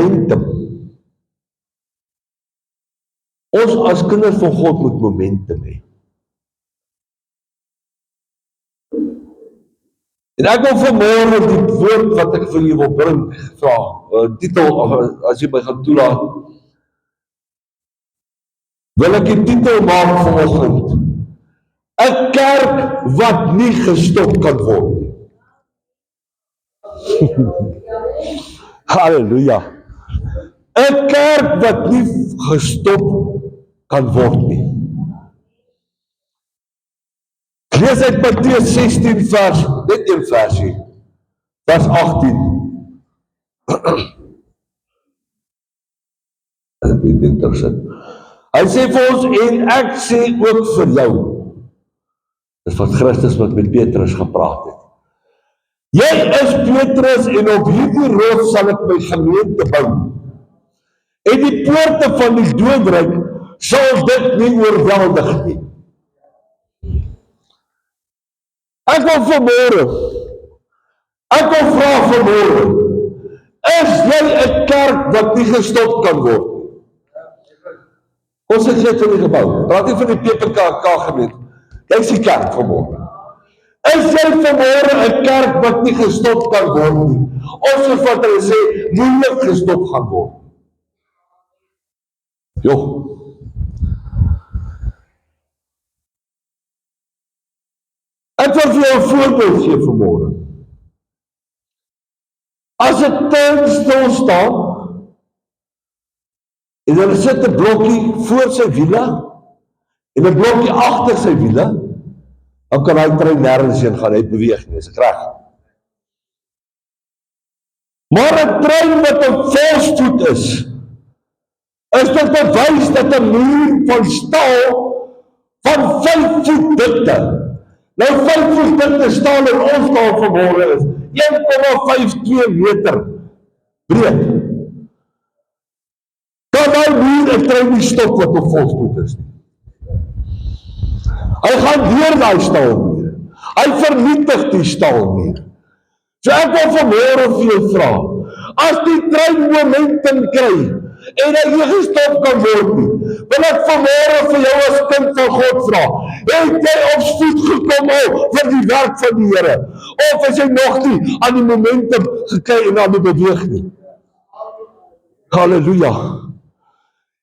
momentum. Ons as kinders van God moet momentum hê. En ek wil vanmôre die woord wat ek vir julle wil bring, vra, titel, as jy my gaan toelaat, wil ek die titel maak vanoggend, 'n kerk wat nie gestop kan word nie. Halleluja. 'n kerk wat nie gestop kan word nie. Ek lees uit Matteus 16 vers, net een versie, vers 18. Hy sê vir ons, en ek sê ook vir jou, dis wat Christus met Petrus gepraat het. Jy is Petrus en op hierdie rots sal ek my gemeente bou. En die poorte van die doodryk sal dit nie oorweldig nie. Ek wil vanmôre vra vanmôre, is jy 'n kerk wat nie gestop kan word nie? Ons het net van die gebou, praat nie van die PPKK gemeente, jy is die kerk vanmôre. Is jy vanmôre 'n kerk wat nie gestop kan word nie? Ons het wat hulle sê, moeilik gestop gaan word. Ek wil vir jou 'n voorbeeld gee vanmôre. As 'n tuin stil staan, en dan sit 'n blokkie voor sy wiele, en 'n blokkie agter sy wiele, dan kan hy trein nêrens heen gaan, hy beweeg nie, is ek reg? Maar 'n trein wat op volspoed is dit bewys dat 'n muur van staal van 5 voet dikte. Nou 5 voet dikte staal in ons taal vanmôre is 1,52 meter breed. Kan daai muur 'n trein nie stop wat op volspoed is nie? Hy gaan deur daai staalmuur. Hy vernietig die staalmuur. So ek wil vanmôre vir jou vra, as die trein momentum kry, en hy nie gestop kan word nie, wil ek vanmôre vir jou as kind van God vra, het jy op spoed gekom al vir die werk van die Here, of is jy nog nie aan die momentum gekry en aan die beweeg nie? Halleluja.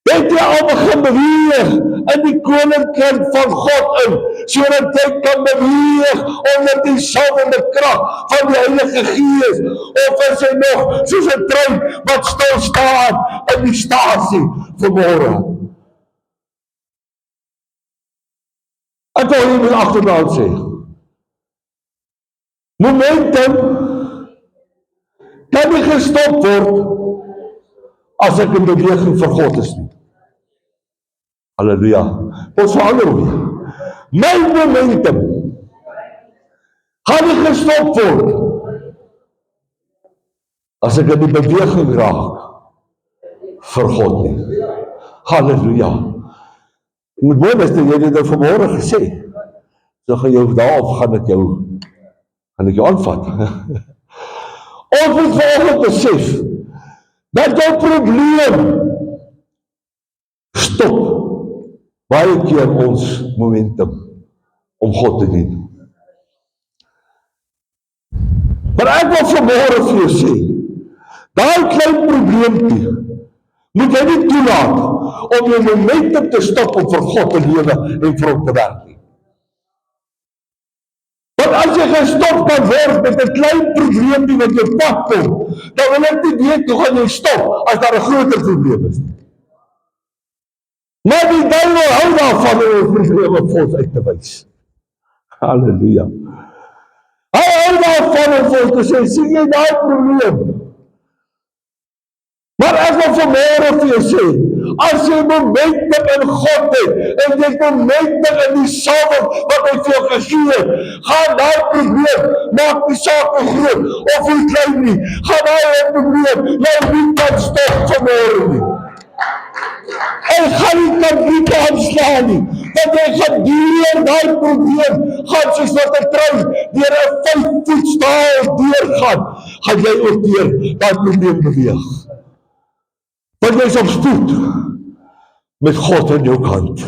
Het jy al begin beweeg in die koninkryk van God in, sodat jy kan beweeg onder die salwende krag van die Heilige Gees, of is jy nog soos 'n trein wat stil staan in die stasie vanmôre? Ek wil hier met agternaam sê, momentum kan nie gestop word as ek in beweging vir God is nie. Halleluja. Ons verander weer. My momentum gaan nie gestop word as ek in die beweging raak vir God nie. Halleluja. Ek moet mooi beste, jy het dit vanmôre gesê. So gaan jou daarop gaan ek jou aanvat. Ons moet vanoggend besef dat jou probleem stop baie keer ons momentum om God te dien. Maar ek wil vanmôre vir jou sê, daai klein probleempie moet jy nie toelaat om jou momentum te stop om vir God te lewe en vir hom te werk nie. Want as jy gestop kan word met 'n klein probleempie wat jou pad kom, dan wil ek nie weet hoe gaan jy stop as daar 'n groter probleem is. Maar die duiwel hou daarvan om ons probleme vir ons uit te wys. Halleluja. Hy hou daarvan om vir ons te sê, sien jy daai probleem? Maar ek wil vanmôre vir jou sê, as jy momentum in God het, en jy momentum in die salwing wat hy vir jou gegee het, gaan daai probleem, maak die saak hoe groot, of hoe klein nie, gaan daai probleem, jy nie kan stop vanmôre nie. En gaan nie kan nie aanslaan nie, want jy gaan deur daai probleem, gaan soos wat 'n trein deur 'n 5 voet staal deurgaan, gaan jy ook deur daai probleem beweeg. Want jy is op spoed met God in jou kant.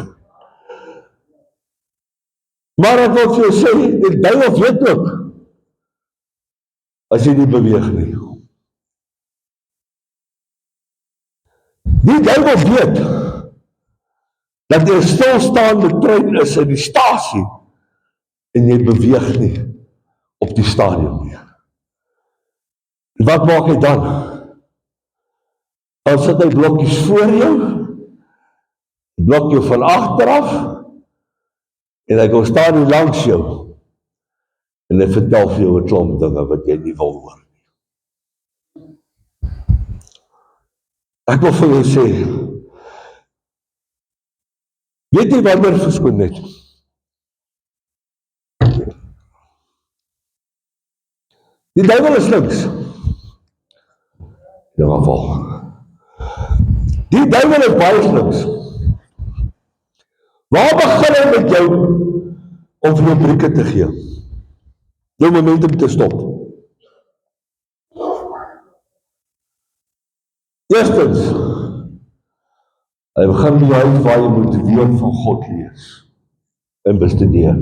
Maar ek wil vir jou sê, die duiwel weet ook, as jy nie beweeg nie. Die duiwel weet, dat jy 'n stilstaande trein is in die stasie, en jy beweeg nie op die stadium nie. Wat maak hy dan? Dan sit hy blokkies voor jou, blok jou van agteraf, en hy gaan staan hier langs jou, en hy vertel vir jou 'n klomp dinge wat jy nie wil hoor. Ek wil vir jou sê, weet jy wanneer verskoon net? Die duiwel is links. In ieder geval. Die duiwel is baie slinks. Waar begin hy met jou om vir jou brieke te gee? Jou momentum te stop. Eerstens, hy begin by jou waar jy moet die woord van God lees en bestudeer.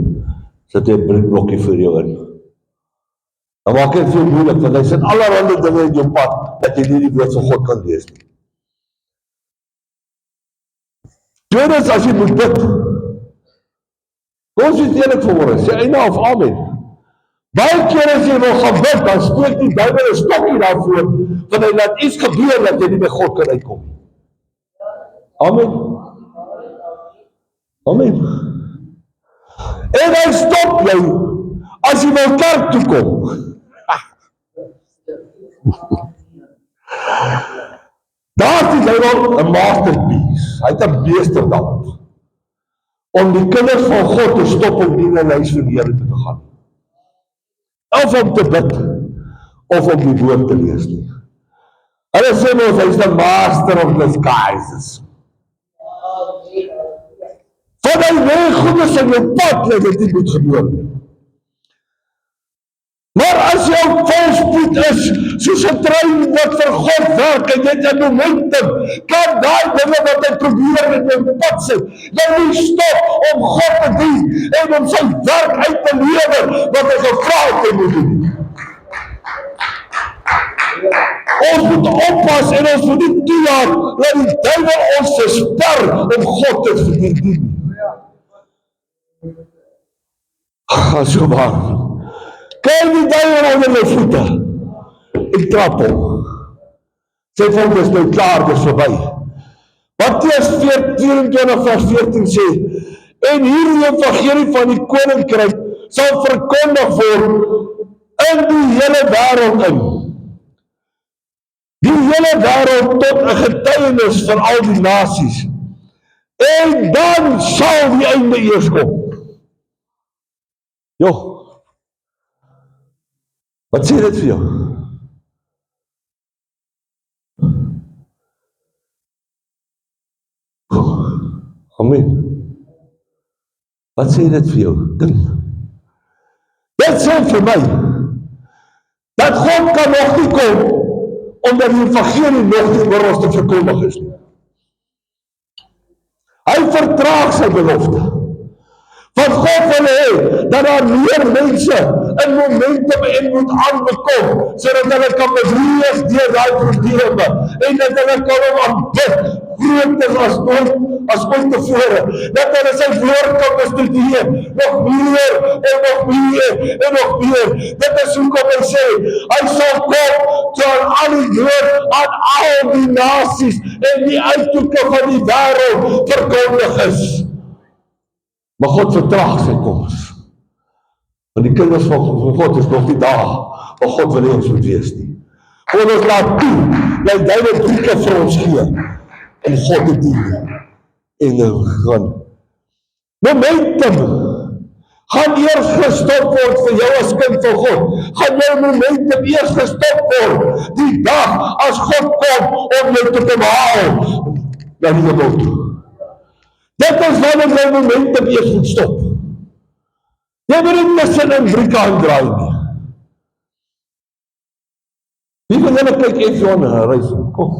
Sit hy 'n briekblokkie vir jou in. Dan maak dit veel moeilik, want hy sit allerhande dinge in jou pad, dat jy nie die woord van God kan lees nie. Tweedens, as jy moet bid, konsentreer ek vanmôre, sê einde of amen. Baie keer as jy wil gaan bid, dan steek die duiwel 'n stokkie daarvoor, want hy laat iets gebeur, dat jy nie by God kan uitkom. Amen. Amen. En hy stop jou, as jy wil kerk toe kom. Daar is die duiwel 'n masterpiece. Hy het 'n meesterdamp om die kinders van God te stop om nie na die huis van die Here te gaan. Of om te bid, of om die woord te lees nie. Hulle sê mos, hy is the master of disguises. Want hy weet goeders in jou pad, dat dit nie moet gebeur nie. Maar as jy op volspoed is, soos 'n trein wat vir God werk, en jy het 'n momentum, kan daai dinge wat hy probeer in jou pad sit, jy moet stop om God te dien, en om sy werk uit te lewer, wat hy gevra het hy moet doen. Ons moet oppas, en ons moet nie toelaat, dat die duiwel ons versper, om God te verdien. Ga so maar. Kyk die duiwel onder my voete. Ek trap hom. Sê vir hom, dis nou klaar, dis verby. Matteus 24 vers 14 sê, en hierdie evangelie van die koninkryk sal verkondig word in die hele wêreld in. Die hele wêreld tot 'n getuienis van al die nasies. En dan sal die einde eers kom. Jo. Wat sê dit vir jou? Amen. Wat sê dit vir jou? Ding. Dit sê vir my, dat God kan nog nie kom, omdat die evangelie nog nie oor ons te verkondig is nie. Hy vertraag sy belofte. Want God wil hê, dat daar meer mense in momentum en moet aanbekom, sodat hulle kan bevrees deur daai probleme, en dat hulle kan hom aanbid, groter as ooit tevore, dat hulle sy woord kan bestudeer, nog meer, en nog meer. Dit is hoekom hy sê, hy sal kom, terwyl al die woord aan al die nasies, en die uithoeke van die wêreld verkondig is. Maar God vertraag sy koms. Want die kinders van God is nog nie daar, maar God wil nie ons moet wees nie. God ons laat toe, dat die duiwel brieke vir ons gee, om God te dien. En gaan. Momentum gaan eers gestop word vir jou as kind van God. Gaan jou momentum eers gestop word, die dag as God kom, om jou te kom haal, na die hemel toe. Dit is wanneer jy momentum eers moet stop. Jy moet nie tussen in brieke aandraai nie. Wie van julle kyk F1 Racing? Kom.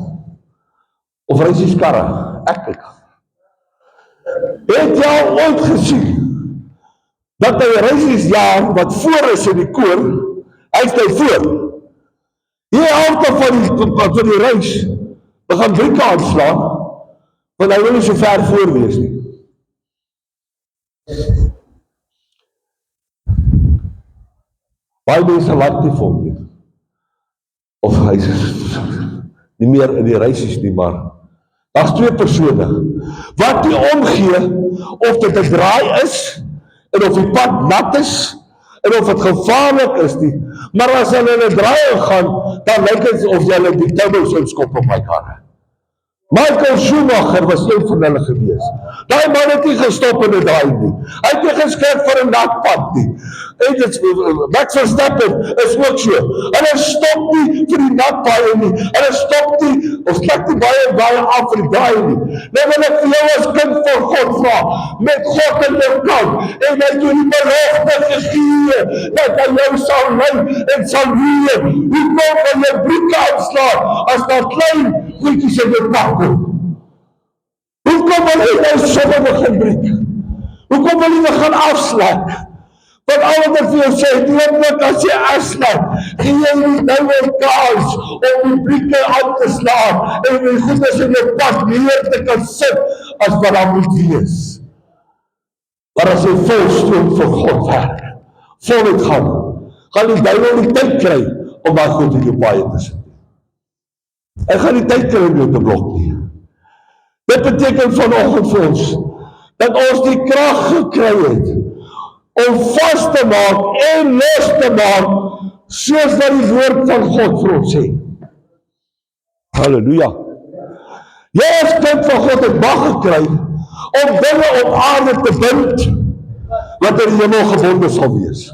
Of reisieskarre, ek kyk. Het jy al ooit gesien dat hy reisiesjaer wat voor is in die koor, hy stay voor. Die helfte van die reis begin brieke aanslaan, want hy wil nie so ver voor wees nie. Baie mense laat nie vir hom nie. Of hy is nie meer in die reisies nie, maar daar's twee persone wat nie omgee of dit 'n draai is en of die pad nat is en of dit gevaarlik is nie. Maar as hulle in 'n draai gaan, dan lyk dit of hulle die tubbels inskop op my karre. Michael Schumacher was een van hulle gewees. Daai man het nie gestop in 'n draai nie. Hy het nie geskryf vir 'n nat pad nie. En Max Verstappen is ook so. Hulle stop nie vir die nat baie nie. Hulle stop nie of trek nie baie af vir die draai nie. Nou wil ek vir jou as kind van God vra, met God in jou kant, en hy het jou die belofte gegee dat hy jou sal lei en sal leer. Hoe kom van jou brieke aanslaan as daar klein goedjies in jou pad kom? Hoe kom hulle nou somme begin breek? Hoe kom hulle begin afslaan? Want al wat ek vir jou sê, doodlik as jy afslaan, gee jy nie nou 'n kans om die brieke aan te slaan en die goedes in jou pad neer te kan sit as wat daar moet wees. Maar as jy volstroom vir God werk, voluit gaan die duiwel nie tyd kry om daai goed in jou paai te sit. Hy gaan nie tyd kry om jou te blok nie. Dit beteken vanoggend vir ons dat ons die krag gekry het om vas te maak en los te maak soos wat die woord van God vir ons sê. Halleluja. Jy as kind van God het mag gekry om dinge op aarde te bind wat in die hemel gebonde sal wees.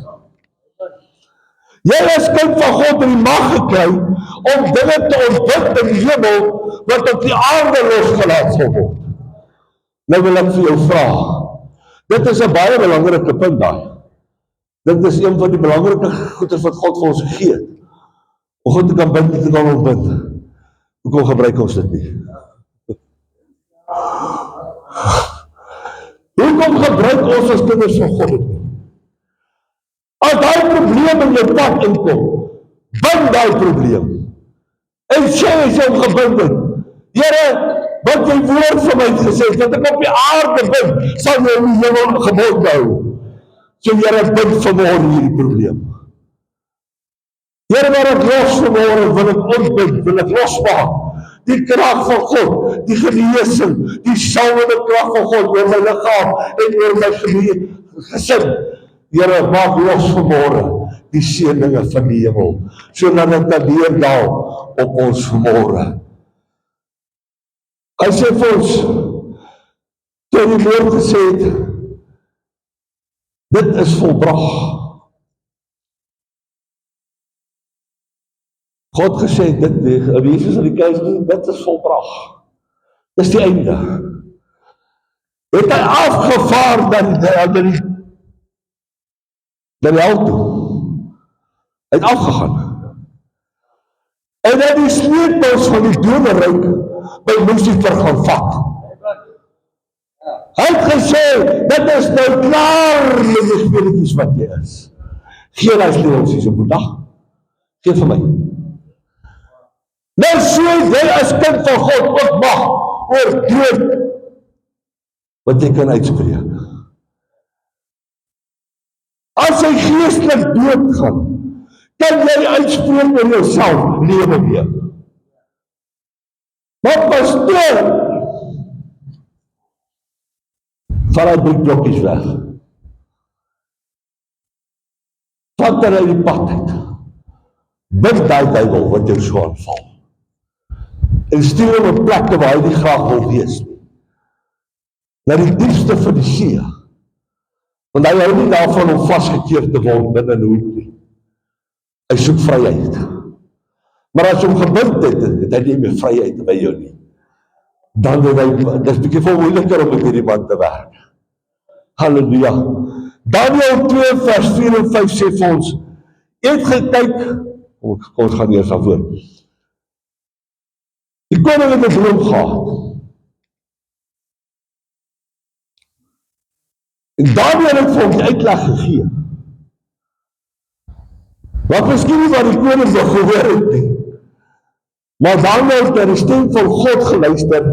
Jy as kind van God het die mag gekry om dinge te ontbind in die hemel wat op die aarde losgelaat sal word. Nou wil ek vir jou vra, dit is 'n baie belangrike punt daai. Dit is een van die belangrike goeders wat God vir ons gegee het. Om God te kan bind en te kan ontbind. Hoekom gebruik ons dit nie? Hoekom gebruik ons as kinders van God dit nie? As daai probleem in jou pad inkom, bind daai probleem. En sê as jy hom gebind het, Here, wat jy woord vir my gesê, dat ek op die aarde bind, sal jy in die hemel gebond hou. So Here, bind vanmôre hierdie probleem. Here, waar ek los vanmôre, wil ek ontbind, wil ek losmaak. Die krag van God, die genesing, die salwende krag van God oor my liggaam en oor my gesin. Here, maak los vanmôre die seëninge van die hemel, sodat dit kan neerdal op ons vanmôre. Hy sê vir ons, toe die woord gesê het, dit is volbrag. God gesê dit, Jesus aan die kruis, dit is volbrag. Dit is die einde. Het hy afgevaar dan die hel toe. Hy het afgegaan. En hy die sleutels van die doderyk by Lucifer gaan vat. Hy het gesê, dit is nou klaar met die speletjies wat jy is. Geen as leelsies op die dag. Geen vir my. Nou so jy as kind van God ook mag oor dood wat jy kan uitspreek. As jy geestelik dood gaan, kan jy uitspreek oor jouself, lewe weer. Maar pastoor, vat hy briekblokkies weg. Vat hy die pad uit. Bind daai duiwel wat jou so aanval. En stuur hom op plekke waar hy nie graag wil wees nie. Na die diepste van die see. Want hy hou nie daarvan om vasgekeer te word binne 'n hoek nie. Hy soek vryheid. Maar as hom gebind het hy nie meer vryheid by jou nie. Dan wil hy, dit is bietjie veel moeiliker om met hierdie man te werk. Halleluja. Daniël 2 vers 4 en 5 sê vir ons, het gekyk, kom ons gaan eers daarvoor. Die koning het 'n droom gehad. En Daniël het vir hom die uitleg gegee. Wat miskien nie wat die koning wou gehoor het nie. Maar Daniël het na die stem van God geluister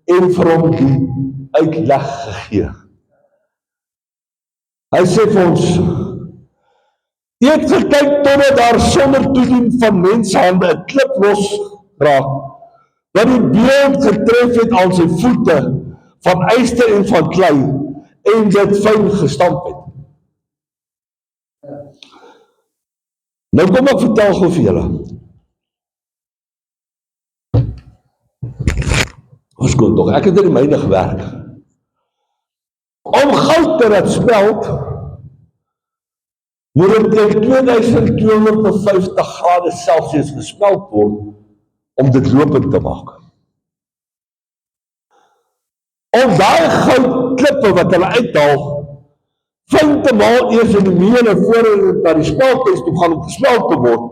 en vir hom die uitleg gegee. Hy sê vir ons, jy het gekyk totdat daar sonder toedien van menshande 'n klip losraak, wat die beeld getref het aan sy voete van yster en van klei en dit fyn gestamp het. Nou kom ek vertel gou vir julle. Ons kon tog, ek het in die myne gewerk. Om goud te laat smelt, moet dit teen 2250 grade Celsius gesmelt word om dit lopend te maak. Om daai goudklippe wat hulle uithaal, fyn te maal eers in die mene voor dit na die smelthuis toe gaan om gesmelt te word,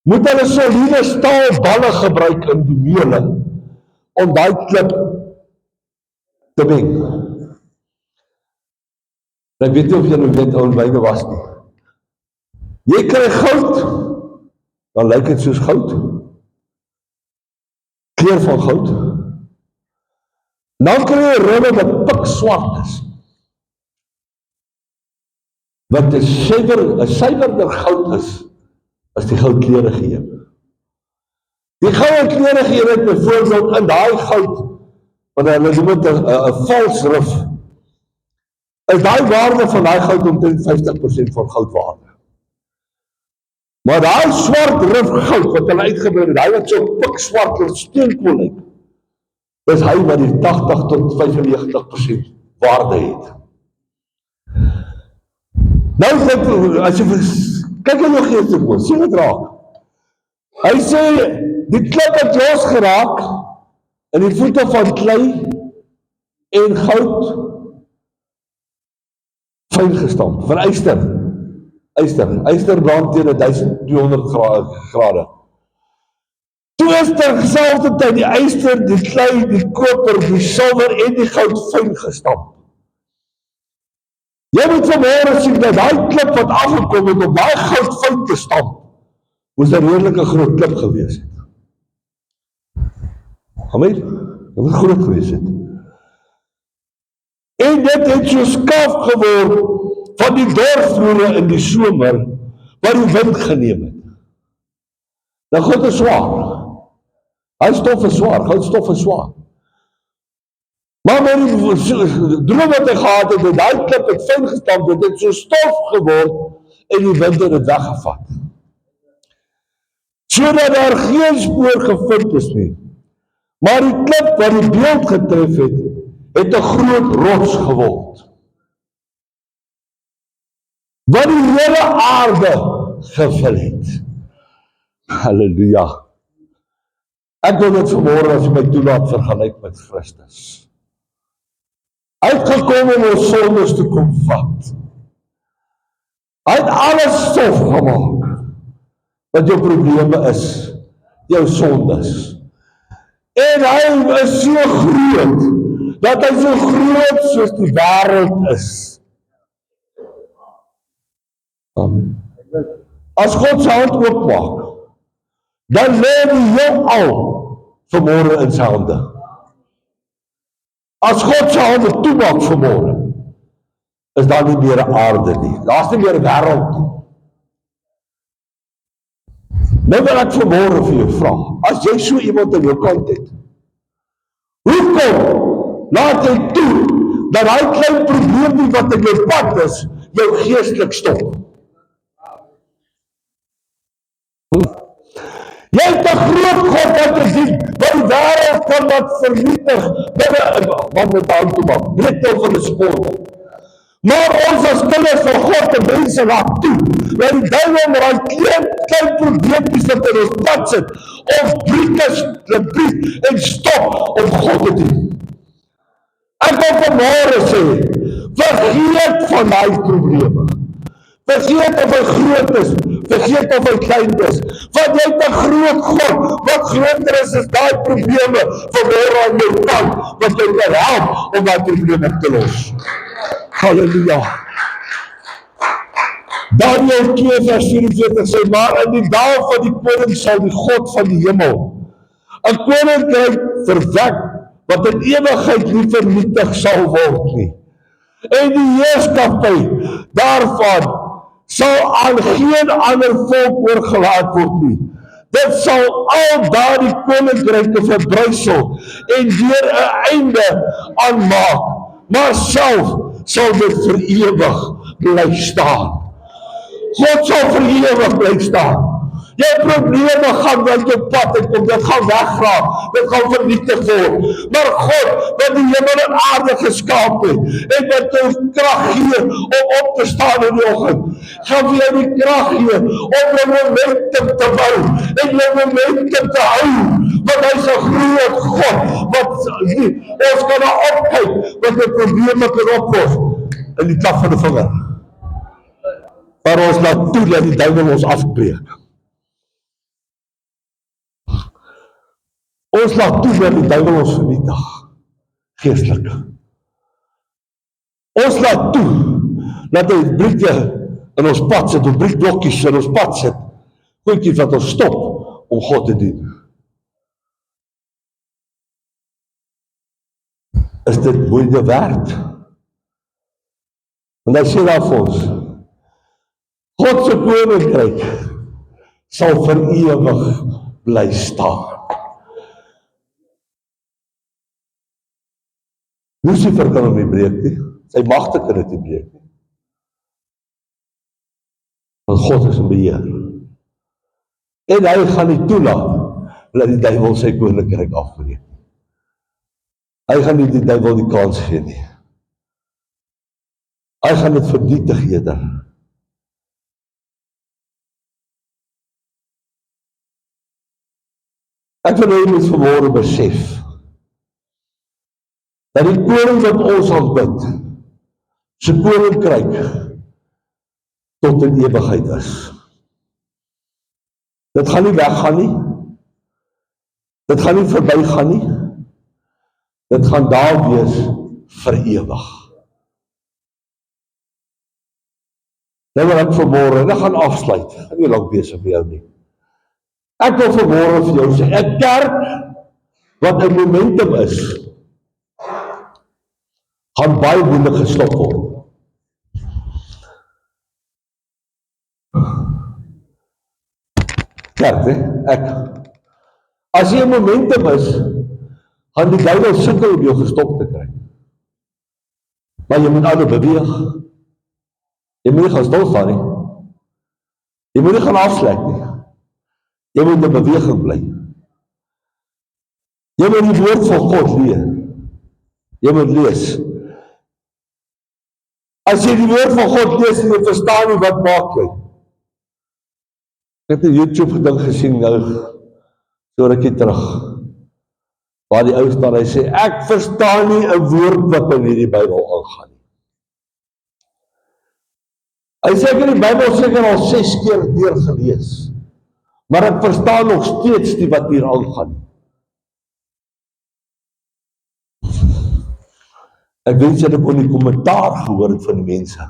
moet hulle soliede staalballe gebruik in die mene om daai klip te meng. Ek weet nie of jy weet hoe myne was nie. Jy kry goud, dan lyk dit soos goud. Kleur van goud. Dan kry jy rolle wat pikswart is. Wat 'n suiwerder goud is, as die goudkleurige een. Die goudkleurige een het byvoorbeeld in daai goud, want hulle noem dit 'n vals rif, is daai waarde van daai goud omtrent 50% van goudwaarde. Maar daai swart rif goud wat hulle uitgebring het, daai wat so pikswart of steenkool lyk, is hy wat die 80 tot 95% waarde het. Nou as jy kyk in jou geestelik, sien dit raak. Hy sê die klip het losgeraak in die voete van klei en goud fyn gestamp, van yster. Yster brand teen 1200 grade. Toe is terselfdertyd die yster, die klei, die koper, die silwer en die goud fyn gestamp. Jy moet vanmôre sien dat daai klip wat afgekom het om daai goud fyn te stamp, moes 'n redelike groot klip gewees het. Amen. Dit moet groot gewees het. En dit het so skaaf geword van die dorpsvloere in die somer, wat die wind geneem het. Nou goud is swaar. Hy stof is swaar, goudstof is swaar. Maar met die droom wat hy gehad het, daai klip het fyn gestamp, dit het so stof geword en die wind het dit weggevat. Sodat daar geen spoor gevind is nie. Maar die klip wat die beeld getref het 'n groot rots geword. Wat die hele aarde gevul het. Halleluja. Ek wil dit vanmôre as jy my toelaat vergelyk met Christus. Hy het gekom om ons sondes te kom vat. Hy het alles stof gemaak wat jou probleme is, jou sondes. En hy is so groot, dat hy so groot soos die wêreld is. As God sy hand oopmaak, dan lê die heelal vanmôre in sy hande. As God sy hande toemaak vanmôre, is daar nie meer 'n aarde nie. Daar's nie meer 'n wêreld nie. Nou wil ek vanmôre vir jou vra, as jy so iemand aan jou kant het, hoekom laat jy toe dat daai klein probleem wat in jou pad is, jou geestelik stop? Jy het 'n groot God wat te dien, wat die wêreld kan wat vernietig, wat met hand te maak, net over die sport. Maar ons as kinders van God en mense laat toe, dat die duiwel met daai klein probleempjes wat in ons pad sit, ons breek en stop om God te dien. Ek wil vanmôre sê, vergeet van daai probleme. Vergeet of hy groot is, vergeet of hy klein is, want jy het 'n groot God, wat groter is as daai probleme vanmôre aan jou kant, wat jy kan help om daai probleme te los. Halleluja. Daniël 2 vers 44 sê, maar in die dae van die koning sal die God van die hemel 'n koninkryk verwek, wat in ewigheid nie vernietig sal word nie. En die heerskappy daarvan sal aan geen ander volk oorgelaat word nie. Dit sal al daardie koninkryke verbrysel en deur 'n einde aanmaak, maar self sal dit vir ewig bly staan. God sal vir ewig bly staan. Jou probleme gaan uit jou pad en kom, dit gaan wegraak, dit gaan vernietig word. Maar God, wat die hemel en aarde geskaap het, en wat jou krag gee om op te staan in die oggend, gaan vir jou die krag gee om jou momentum te bou, en jou momentum te hou, want hy is 'n groot God, wat ons kan na opkyk, wat die probleme kan oplos, in die klap van die vinger. Maar ons laat toe dat die duiwel ons afbreek. Ons laat toe dat die duiwel ons vernietig, geestelik. Ons laat toe dat hy brieke in ons pad sit, of briekblokkies in ons pad sit, goedjies wat ons stop om God te dien. Is dit moeite werd? Want hy sê daar vir ons, God se koninkryk sal vir ewig bly staan. Lucifer kan hom nie breek nie, sy magte kan dit nie breek nie. Want God is in beheer. En hy gaan nie toelaat dat die duiwel sy koninkryk afbreek. Hy gaan nie die duiwel die kans gee nie. Hy gaan dit vernietig eerder. Ek wil hê jy moet vanmôre besef dat die koning wat ons aanbid, sy koninkryk tot in ewigheid is. Dit gaan nie weggaan nie. Dit gaan nie verbygaan nie. Dit gaan daar wees vir ewig. Nou wil ek vanmôre, en ek gaan afsluit, ek gaan nie lank besig vir jou nie. Ek wil vanmôre vir jou sê, 'n kerk wat 'n momentum is, gaan baie moeilik gestop word. Kerk, as jy 'n momentum is, gaan die duiwel sukkel om jou gestop te kry. Maar jy moet aanhou beweeg. Jy moet nie gaan stilstaan nie. Jy moet nie gaan afsluit nie. Jy moet in beweging bly. Jy moet die woord van God leer. Jy moet lees. As jy die woord van God lees en jy verstaan nie, wat maak jy? Ek het 'n YouTube ding gesien nou, so rukkie terug, waar die ou staan, hy sê, ek verstaan nie 'n woord wat in hierdie Bybel aangaan nie. Hy sê, ek het die Bybel seker al 6 keer deurgelees, maar ek verstaan nog steeds nie wat hier aangaan nie. Ek wens dat ek kon die kommentaar gehoor het van die mense,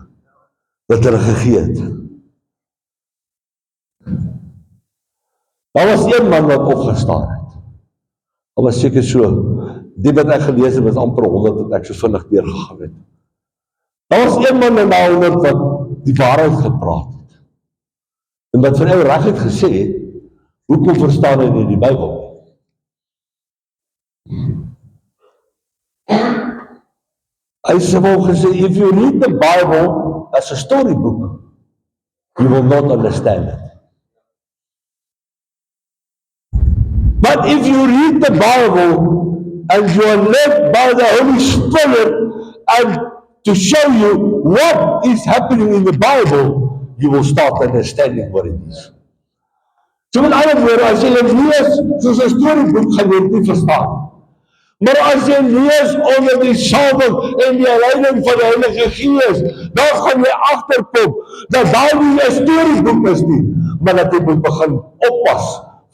wat hulle gegee het. Daar was een man wat opgestaan het. Daar was seker so, die wat ek gelees het, was amper 100 wat ek so vinnig deurgegaan het. Daar was een man in daai 100 wat die waarheid gepraat het. En wat van jou reguit gesê het, hoekom verstaan hy nie die Bybel nie? Hy sê wel gesê, if you read the Bible as a storybook, you will not understand it. But if you read the Bible and you are led by the Holy Spirit and to show you what is happening in the Bible, you will start understanding what it is. So met ander woorde, as jy lees soos 'n storieboek, gaan jy dit nie verstaan. Maar as jy lees onder die salwing en die leiding van die Heilige Gees, dan gaan jy agterkom dat daai nie 'n storieboek is nie, maar dat jy moet begin oppas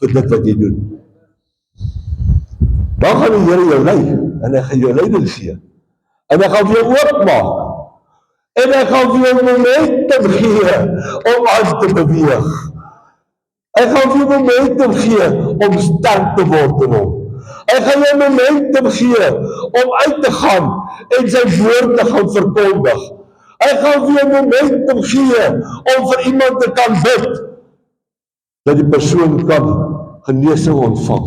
vir dit wat jy doen. Dan gaan die Here jou lei, en hy gaan jou leiding gee, en hy gaan vir jou oopmaak, en hy gaan vir jou momentum gee, om aan te beweeg. Hy gaan vir jou momentum gee, om sterk te word in hom. Hy gaan jou momentum gee, om uit te gaan, en sy woord te gaan verkondig. Hy gaan vir jou momentum gee, om vir iemand te kan bid, dat die persoon kan genesing ontvang,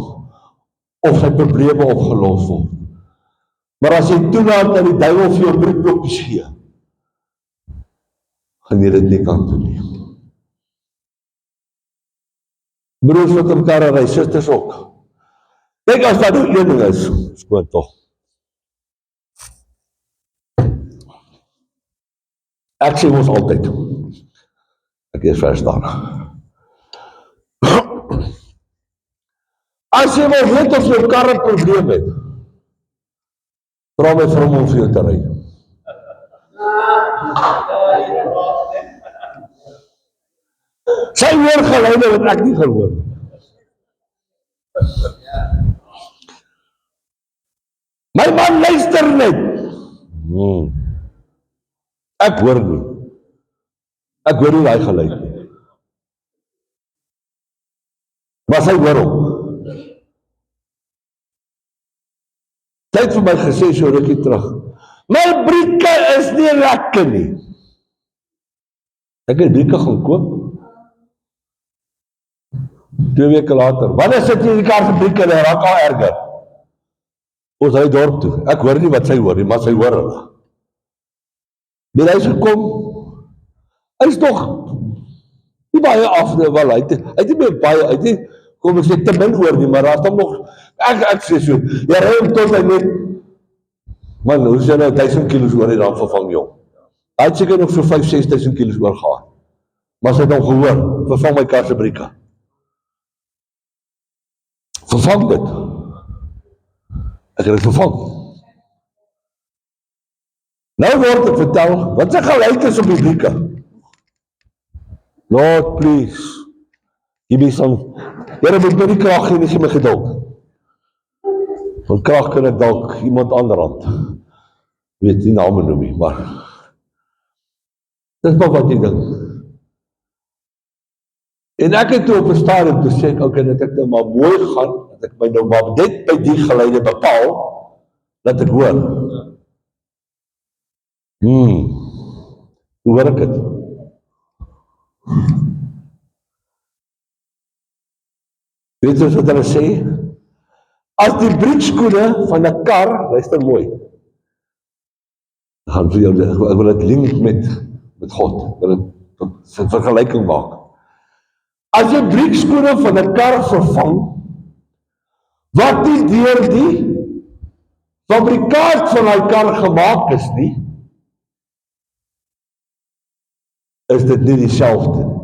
of sy probleme opgelos word. Maar as jy toelaat dat die duiwel vir jou briefblokkies gee, gaan jy dit nie kan doen nie. Broers wat in mekaar ry, susters ook. Kijk, as dat nou een ding is, skoon toch. Ek sê ons altyd, ek is verstaan. As jy wil weet of jou kar 'n probleem het, vra my vir hom om vir jou te ry. Sy hoor geluide wat ek nie gehoor. My man luister net. Ek hoor nie. Ek hoor nie daai geluid nie. Maar sy hoor hom. Sy het vir my gesê so rukkie terug, my brieke is nie lekker nie. Ek het brieke gaan koop. 2 weke later, wanneer sit jy in die kar vir brieke en hy raak al erger? Ons ry dorp toe. Ek hoor nie wat sy hoor nie, maar sy hoor hulle. Ben hy gekom, hy is toch nie baie af, wel, hy het nie meer baie, hy het nie, kom ek sê, te min oor nie, maar daar is dan nog, ek sê so, jy ry hem tot hy net, man, hoe is jy nou 1000 kilos oor die dan vervang, jong? Hy het seker nog so 5-6 000 kilos oor gehad, maar sy het hom gehoor, vervang my kar se brieke. Vervang dit. Ek het het vervang. Nou word ek vertel, wat sy gelijk is op die brieke? Lord, please, give me some, Here, moet my die krag gee, nie gee my geduld. Want krag kan ek dalk iemand ander hand, weet nie name noem nie, maar, dit is maar wat die ding. En ek het toe op 'n stadium toe sê ek, okay, dat ek nou maar mooi gaan, dat ek my nou maar net by die geluide bepaal, dat ek hoor. Hoe hoor ek het? Weet jy wat hulle sê? As die briekskoene van 'n kar, luister mooi, gaan vir jou, ek wil dit link met God, wil dit 'n vergelyking maak. As jy briekskoene van 'n kar vervang, wat nie deur die fabrikaat van die kar gemaak is nie, is dit nie dieselfde.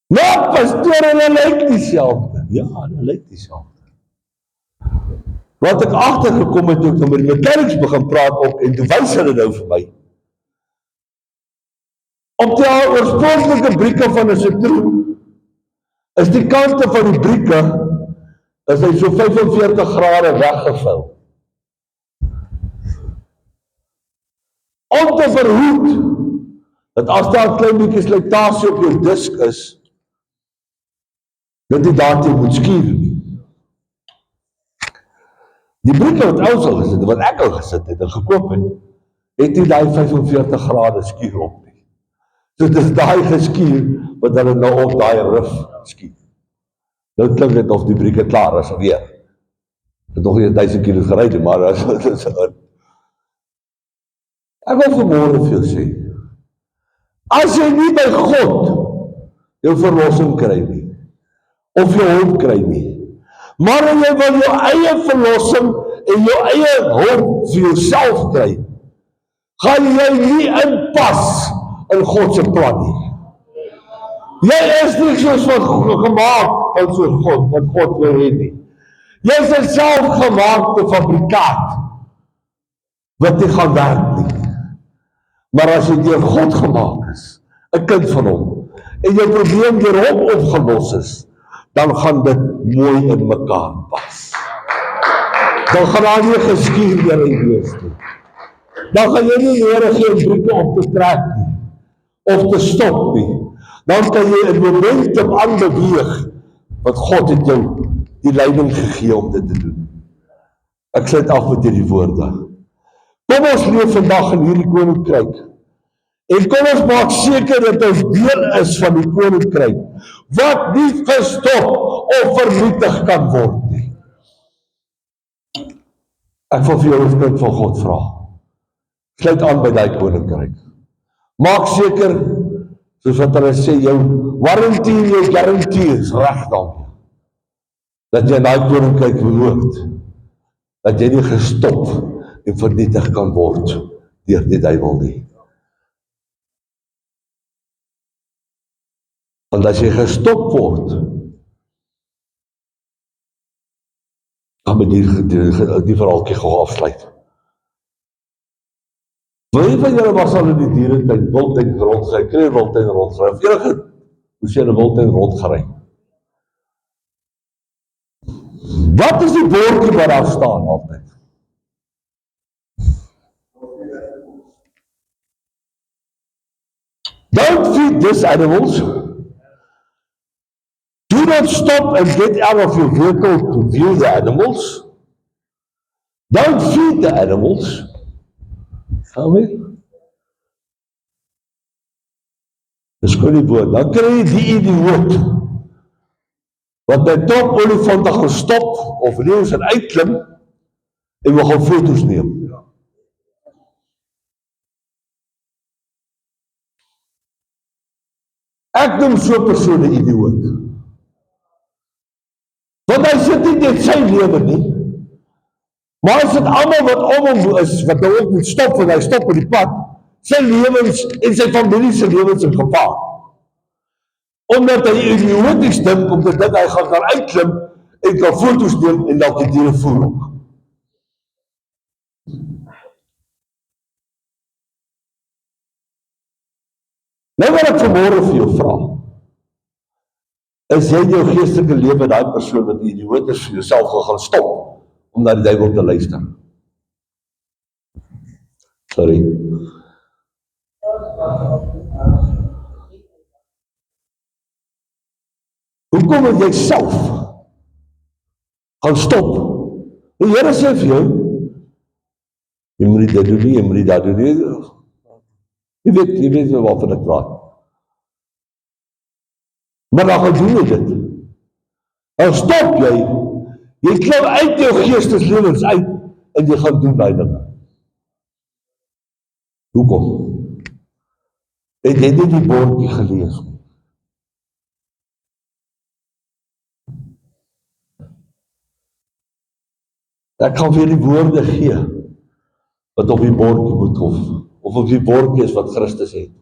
Maar pastoor, hulle lyk dieselfde. Ja, hulle lyk dieselfde. Wat ek agtergekom het, toe ek met die mechanics begin praat op, en toe wys hulle nou vir my, op die oorspronklike brieke van 'n Citroen, is die kante van die brieke, is hy so 45 grade weggevul. Om te verhoed, dat as daar 'n klein bietjie slytasie op jou disk is, dat die daartoe moet skuur nie. Die brieke wat ons al gesit het, wat ek al gesit het en gekoop het nie die 45 grade skuur op nie. So dit is daai geskuur, wat hulle nou op daai rif skuur. Nou klink dit of die brieke klaar is alweer. Het nog nie 1000 kilos gery nie, maar ek wil vanmôre vir jou sê, as jy nie by God jou verlossing kry nie, of jou hulp kry nie, maar jy wil jou eie verlossing en jou eie hulp vir jouself kry, gaan jy nie inpas in God se plan nie. Jy is nie soos wat gemaak van soos God, wat God wil hê nie. Jy is 'n selfgemaakte fabrikaat, wat nie gaan werk nie. Maar as jy deur God gemaak is, 'n kind van hom, en jou probleem deur hom opgelos is, dan gaan dit mooi in mekaar pas. Dan gaan daar nie geskuur deur die wees nie. Dan gaan jy nie nodig hê om broeke op te trek nie, of te stop nie. Dan kan jy in momentum aanbeweeg, want God het jou die leiding gegee om dit te doen. Ek sluit af met hierdie woorde. Kom ons leef vandag in hierdie koninkryk. En kom ons maak seker dat ons deel is van die koninkryk, wat nie gestop of vernietig kan word nie. Ek wil vir jou as kind van God vra. Sluit aan by daai koninkryk. Maak seker, soos wat hulle sê, jou warranty en jou guarantee is reg daarmee. Dat jy in daai koninkryk behoort. Dat jy nie gestop en vernietig kan word deur die duiwel nie. Want as jy gestop word, dan moet die verhaaltjie gou afsluit. Wie van julle was al in die dieretuin, wildtuin rondgery, kry wildtuin rondgery, of enige, hoe sê 'n wildtuin rondgery? Wat is die bordjie wat daar staan altyd? Don't feed these animals. Do not stop and get out of your vehicle to view the animals. Don't feed the animals. Amen. Dis kon nie woord. Dan kry jy die idioot wat by top olifante gaan stop of leeu's en uitklim en wil gaan foto's neem. Ek noem so 'n persoon 'n idioot. Want hy sit nie net sy lewe nie, maar hy sit almal wat om hom is, wat nou ook moet stop, want hy stop op die pad, sy lewens en sy familie se lewens in gevaar. Omdat hy idioties dink, om te dink hy gaan daar uitklim en kan foto's neem en dalk die diere voer ook. Nou wat ek vanmôre vir jou vra, is jy in jou geestelike lewe daai persoon wat idioot is vir jouself gaan stop om na die duiwel te luister? Sorry. Hoekom het jy self gaan stop? Die Here sê vir jou, jy moet dit doen nie, jy moet dit doen nie. Jy weet waarvan ek praat. Maar dan gaan doen jy dit. Dan stop jy klim uit jou geesteslewens uit, en jy gaan doen daai dinge. Hoekom? Het jy nie die bordjie gelees nie? Ek gaan vir die woorde gee, wat op die bordjie moet of op die bordjie is wat Christus het.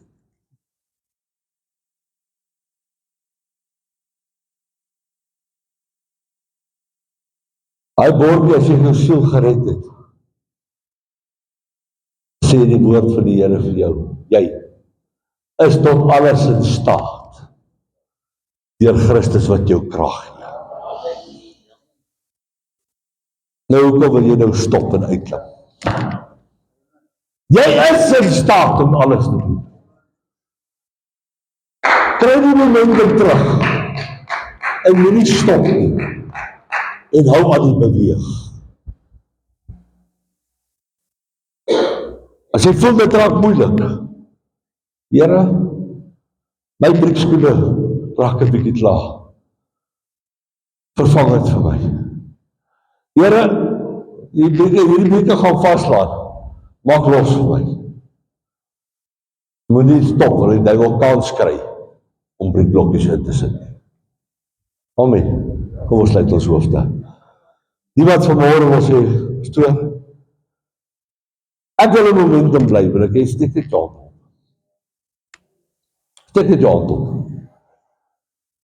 Hy bordjie, as jy jou siel gered het, sê die woord van die Here vir jou, jy is tot alles in staat, deur Christus wat jou krag gee. Nou hoekom wil jy nou stop en uitklim? Jy is in staat om alles te doen. Kry die momentum terug, en jy nie stop nie, en hou aan die beweeg. As jy voel dit raak moeilik, Here, my briekskoene raak 'n bietjie klaar. Vervang dit vir my. Here, hierdie brieke gaan vaslaat. Maak los vir my. Moenie stop, want die duiwel kans kry om briekblokkies in te sit. Amen. Kom ons sluit ons hoofde. Die wat vanmôre wil sê, stoor, ek wil 'n momentum bly, want ek steek dit op. Steek dit op.